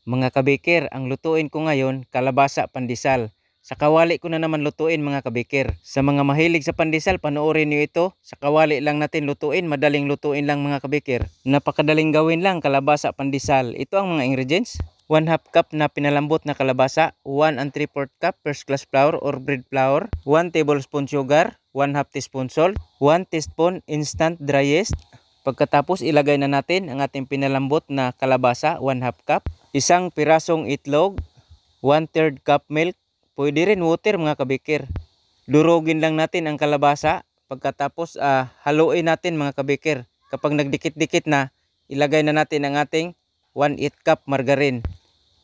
Mga kabikir, ang lutuin ko ngayon, kalabasa pandesal. Sa kawali ko na naman lutuin mga kabikir. Sa mga mahilig sa pandesal, panoorin niyo ito. Sa kawali lang natin lutuin, madaling lutuin lang mga kabikir. Napakadaling gawin lang, kalabasa pandesal. Ito ang mga ingredients. 1/2 cup na pinalambot na kalabasa, 1 and 3/4 cup first class flour or bread flour, 1 tablespoon sugar, 1/2 teaspoon salt, 1 teaspoon instant dry yeast. Pagkatapos ilagay na natin ang ating pinalambot na kalabasa, 1/2 cup, isang pirasong itlog, 1/3 cup milk, pwede rin water mga kabikir. Durugin lang natin ang kalabasa, pagkatapos haluin natin mga kabikir. Kapag nagdikit-dikit na, ilagay na natin ang ating 1/8 cup margarine.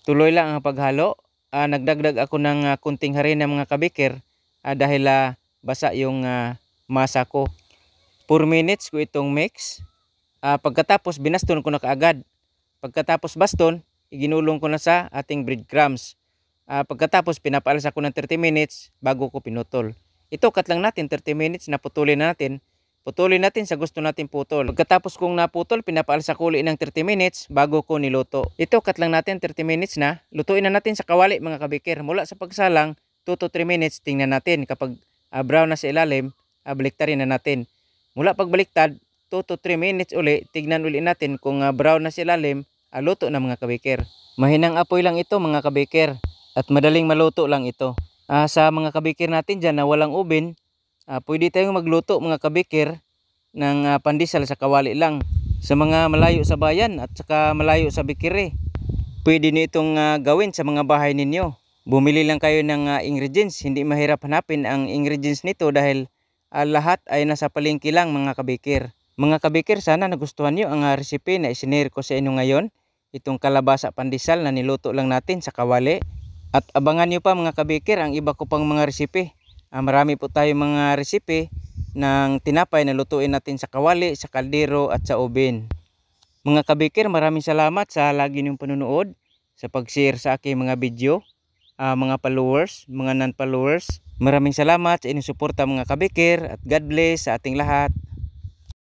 Tuloy lang ang paghalo. Nagdagdag ako ng kunting harina mga kabikir dahil basa yung masa ko. 4 minutes ko itong mix. Pagkatapos binaston ko na kaagad. Pagkatapos baston, iginulong ko na sa ating breadcrumbs. Pagkatapos pinapaalas ako ng 30 minutes bago ko pinutol. Ito cut lang natin 30 minutes na putulin natin. Putulin natin sa gusto natin putol. Pagkatapos kong naputol, pinapaalas ako ulit ng 30 minutes bago ko niluto. Ito cut lang natin 30 minutes na. Lutuin na natin sa kawali mga kabikir. Mula sa pagsalang 2 to 3 minutes tingnan natin. Kapag brown na sa ilalim, baliktarin na natin. Mula pagbaliktad 2 to 3 minutes uli, tignan uli natin kung brown na sa ilalim, luto na mga kabikir. Mahinang apoy lang ito mga kabikir at madaling maluto lang ito. Sa mga kabikir natin dyan na walang oven, pwede tayong magluto mga kabikir ng pandesal sa kawali lang. Sa mga malayo sa bayan at saka malayo sa bikiri, pwede nyo itong gawin sa mga bahay ninyo. Bumili lang kayo ng ingredients, hindi mahirap hanapin ang ingredients nito dahil lahat ay nasa palengke lang mga kabikir. Mga kabikir, sana nagustuhan nyo ang recipe na isinare ko sa inyo ngayon. Itong kalabasa pandesal na niluto lang natin sa kawali. At abangan nyo pa mga kabikir ang iba ko pang mga recipe. Marami po tayo mga recipe ng tinapay na lutuin natin sa kawali, sa kaldero at sa oven. Mga kabikir, maraming salamat sa lagi niyong panunood, sa pag-share sa aking mga video. Mga followers, mga non-followers, maraming salamat sa inyong suporta mga kabikir at God bless sa ating lahat.